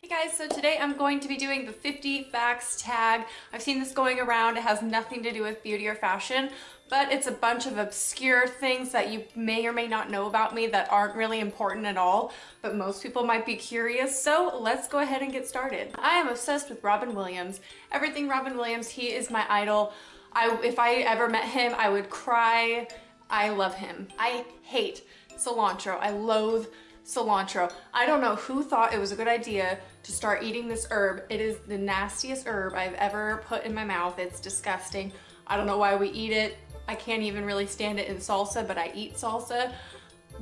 Hey guys, so today I'm going to be doing the 50 facts tag. I've seen this going around. It has nothing to do with beauty or fashion, but it's a bunch of obscure things that you may or may not know about me that aren't really important at all, but most people might be curious. So let's go ahead and get started. I am obsessed with Robin Williams. Everything Robin Williams, he is my idol. If I ever met him, I would cry. I love him. I hate cilantro. I loathe cilantro. I don't know who thought it was a good idea to start eating this herb. It is the nastiest herb I've ever put in my mouth. It's disgusting. I don't know why we eat it. I can't even really stand it in salsa, but I eat salsa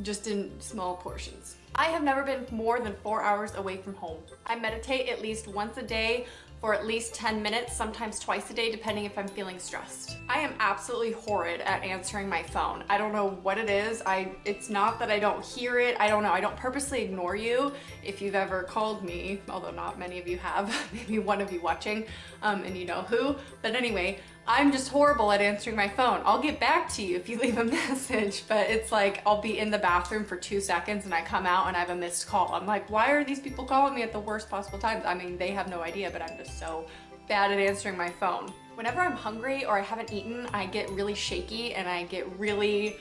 just in small portions. I have never been more than 4 hours away from home. I meditate at least once a day for at least 10 minutes, sometimes twice a day, depending if I'm feeling stressed. I am absolutely horrid at answering my phone. I don't know what it is. It's not that I don't hear it. I don't know. I don't purposely ignore you if you've ever called me, although not many of you have, maybe one of you watching, and you know who. But anyway, I'm just horrible at answering my phone. I'll get back to you if you leave a message, but it's like I'll be in the bathroom for 2 seconds and I come out and I have a missed call. I'm like, why are these people calling me at the worst possible times? I mean, they have no idea, but I'm just so bad at answering my phone. Whenever I'm hungry or I haven't eaten, I get really shaky and I get really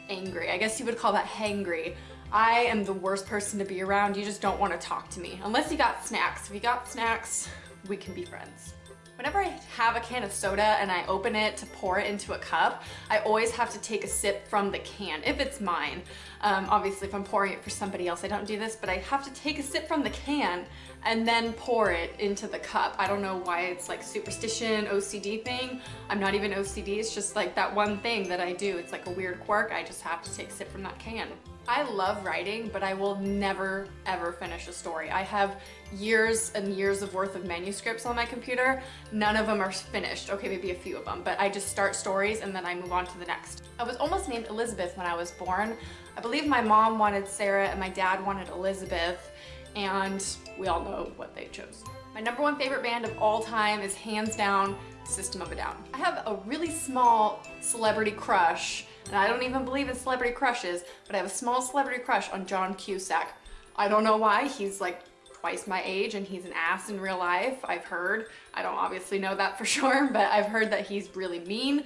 angry. I guess you would call that hangry. I am the worst person to be around. You just don't want to talk to me unless you got snacks. If you got snacks, we can be friends. Whenever I have a can of soda and I open it to pour it into a cup, I always have to take a sip from the can, if it's mine. Obviously, if I'm pouring it for somebody else, I don't do this, but I have to take a sip from the can and then pour it into the cup. I don't know why it's like superstition, OCD thing. I'm not even OCD, it's just like that one thing that I do. It's like a weird quirk. I just have to take a sip from that can. I love writing, but I will never ever finish a story. I have years and years of worth of manuscripts on my computer. None of them are finished. Okay, maybe a few of them, but I just start stories and then I move on to the next. I was almost named Elizabeth when I was born. I believe my mom wanted Sarah and my dad wanted Elizabeth, and we all know what they chose. My #1 favorite band of all time is hands down System of a Down. I have a really small celebrity crush, and I don't even believe in celebrity crushes, but I have a small celebrity crush on John Cusack. I don't know why. He's like twice my age and he's an ass in real life, I've heard. I don't obviously know that for sure, but I've heard that he's really mean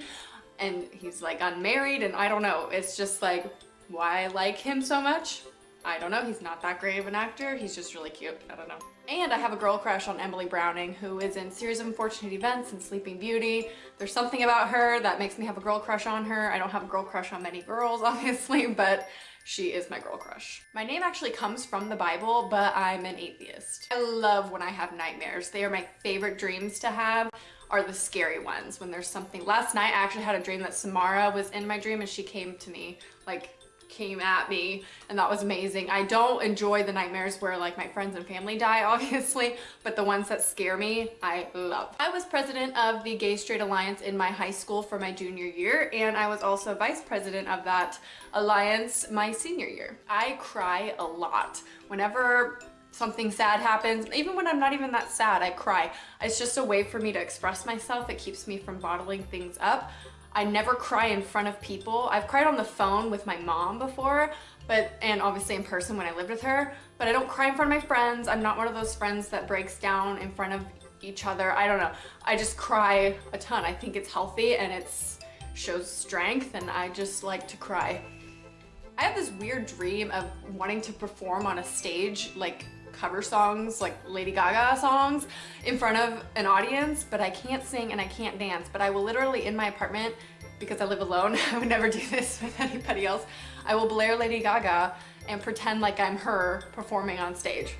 and he's like unmarried, and I don't know. It's just like, why I like him so much? I don't know. He's not that great of an actor. He's just really cute. I don't know. And I have a girl crush on Emily Browning, who is in Series of Unfortunate Events and Sleeping Beauty. There's something about her that makes me have a girl crush on her. I don't have a girl crush on many girls, obviously, but she is my girl crush. My name actually comes from the Bible, but I'm an atheist. I love when I have nightmares. They are my favorite dreams to have, are the scary ones. When there's something. Last night I actually had a dream that Samara was in my dream and she came to me, like came at me, and that was amazing. I don't enjoy the nightmares where like my friends and family die, obviously, but the ones that scare me, I love. I was president of the Gay Straight Alliance in my high school for my junior year, and I was also vice president of that alliance my senior year. I cry a lot. Whenever something sad happens, even when I'm not even that sad, I cry. It's just a way for me to express myself. It keeps me from bottling things up. I never cry in front of people. I've cried on the phone with my mom before, and obviously in person when I lived with her, but I don't cry in front of my friends. I'm not one of those friends that breaks down in front of each other. I don't know. I just cry a ton. I think it's healthy and it shows strength, and I just like to cry. I have this weird dream of wanting to perform on a stage, like cover songs, like Lady Gaga songs, in front of an audience, but I can't sing and I can't dance. But I will literally, in my apartment, because I live alone, I would never do this with anybody else, I will blare Lady Gaga and pretend like I'm her performing on stage.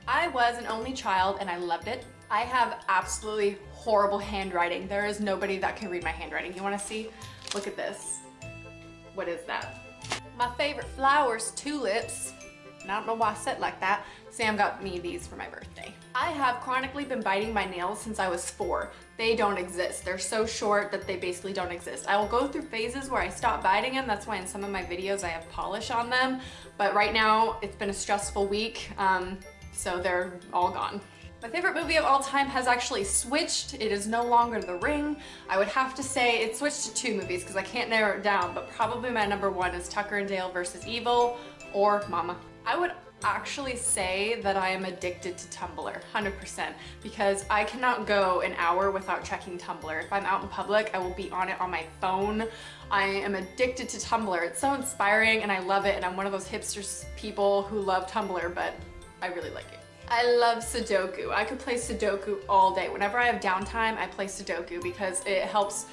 I was an only child and I loved it. I have absolutely horrible handwriting. There is nobody that can read my handwriting. You want to see? Look at this. What is that? My favorite flowers, tulips. And I don't know why I said it like that. Sam got me these for my birthday. I have chronically been biting my nails since I was 4. They don't exist. They're so short that they basically don't exist. I will go through phases where I stop biting them. That's why in some of my videos I have polish on them. But right now it's been a stressful week, so they're all gone. My favorite movie of all time has actually switched. It is no longer The Ring. I would have to say it switched to 2 movies because I can't narrow it down, but probably my #1 is Tucker and Dale versus Evil or Mama. I would actually say that I am addicted to Tumblr, 100%, because I cannot go an hour without checking Tumblr. If I'm out in public, I will be on it on my phone. I am addicted to Tumblr. It's so inspiring and I love it, and I'm one of those hipster people who love Tumblr, but I really like it. I love Sudoku. I could play Sudoku all day. Whenever I have downtime, I play Sudoku because it helps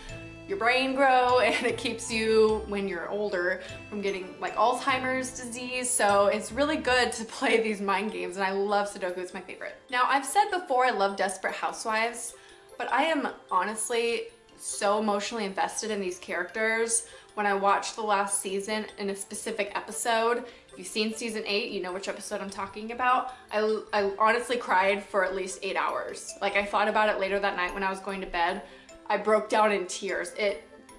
your brain grow and it keeps you, when you're older, from getting like Alzheimer's disease. So it's really good to play these mind games, and I love Sudoku. It's my favorite. Now, I've said before I love Desperate Housewives, but I am honestly so emotionally invested in these characters. When I watched the last season in a specific episode, if you've seen season 8, you know which episode I'm talking about. I honestly cried for at least 8 hours. Like, I thought about it later that night when I was going to bed. I broke down in tears.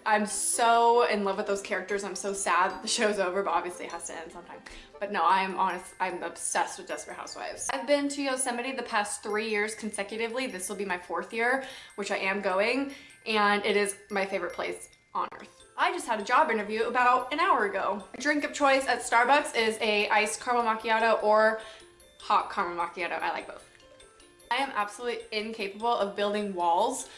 I'm so in love with those characters. I'm so sad that the show's over, but obviously it has to end sometime. But no, I'm obsessed with Desperate Housewives. I've been to Yosemite the past 3 years consecutively. This will be my 4th year, which I am going, and it is my favorite place on earth. I just had a job interview about an hour ago. My drink of choice at Starbucks is a iced caramel macchiato or hot caramel macchiato. I like both. I am absolutely incapable of building walls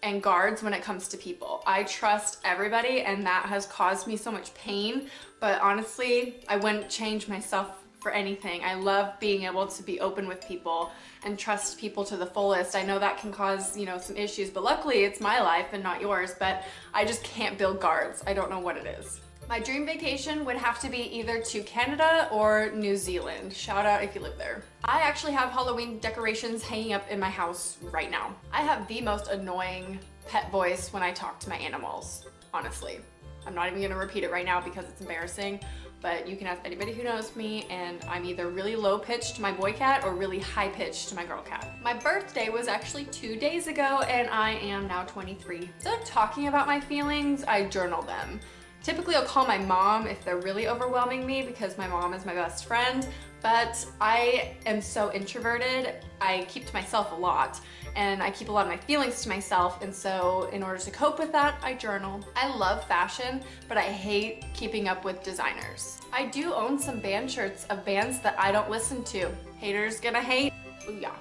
and guards when it comes to people. I trust everybody, and that has caused me so much pain, but honestly, I wouldn't change myself for anything. I love being able to be open with people and trust people to the fullest. I know that can cause, you know, some issues, but luckily it's my life and not yours, but I just can't build guards. I don't know what it is. My dream vacation would have to be either to Canada or New Zealand. Shout out if you live there. I actually have Halloween decorations hanging up in my house right now. I have the most annoying pet voice when I talk to my animals, honestly. I'm not even gonna repeat it right now because it's embarrassing, but you can ask anybody who knows me, and I'm either really low-pitched to my boy cat or really high-pitched to my girl cat. My birthday was actually 2 days ago, and I am now 23. Instead of talking about my feelings, I journal them. Typically, I'll call my mom if they're really overwhelming me because my mom is my best friend, but I am so introverted. I keep to myself a lot, and I keep a lot of my feelings to myself, and so in order to cope with that, I journal. I love fashion, but I hate keeping up with designers. I do own some band shirts of bands that I don't listen to. Haters gonna hate. Ooh, yeah.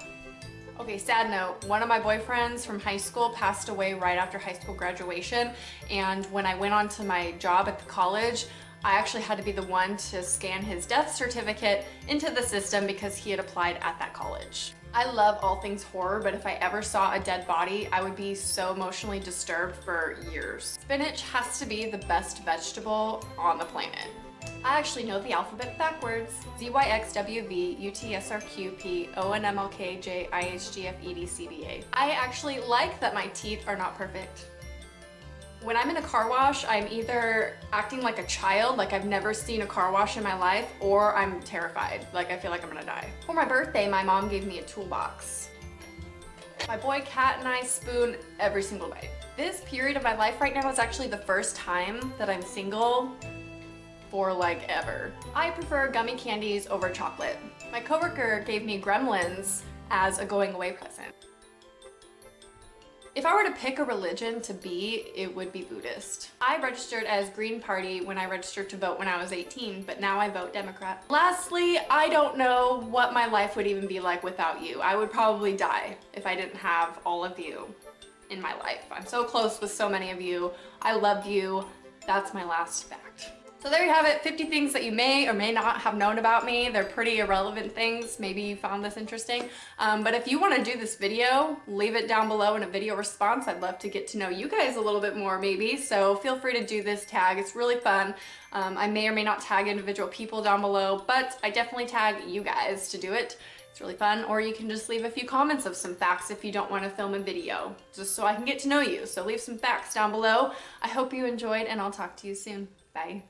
Okay, sad note, one of my boyfriends from high school passed away right after high school graduation, and when I went on to my job at the college, I actually had to be the one to scan his death certificate into the system because he had applied at that college. I love all things horror, but if I ever saw a dead body, I would be so emotionally disturbed for years. Spinach has to be the best vegetable on the planet. I actually know the alphabet backwards. ZYXWV UTSRQPONMLKJIHGFEDCBA. I actually like that my teeth are not perfect. When I'm in a car wash, I'm either acting like a child, like I've never seen a car wash in my life, or I'm terrified, like I feel like I'm gonna die. For my birthday, my mom gave me a toolbox. My boy cat and I spoon every single day. This period of my life right now is actually the first time that I'm single for like ever. I prefer gummy candies over chocolate. My coworker gave me Gremlins as a going away present. If I were to pick a religion to be, it would be Buddhist. I registered as Green Party when I registered to vote when I was 18, but now I vote Democrat. Lastly, I don't know what my life would even be like without you. I would probably die if I didn't have all of you in my life. I'm so close with so many of you. I love you. That's my last fact. So there you have it, 50 things that you may or may not have known about me. They're pretty irrelevant things. Maybe you found this interesting. But if you want to do this video, leave it down below in a video response. I'd love to get to know you guys a little bit more maybe. So feel free to do this tag. It's really fun. I may or may not tag individual people down below, but I definitely tag you guys to do it. It's really fun. Or you can just leave a few comments of some facts if you don't want to film a video, just so I can get to know you. So leave some facts down below. I hope you enjoyed, and I'll talk to you soon. Bye.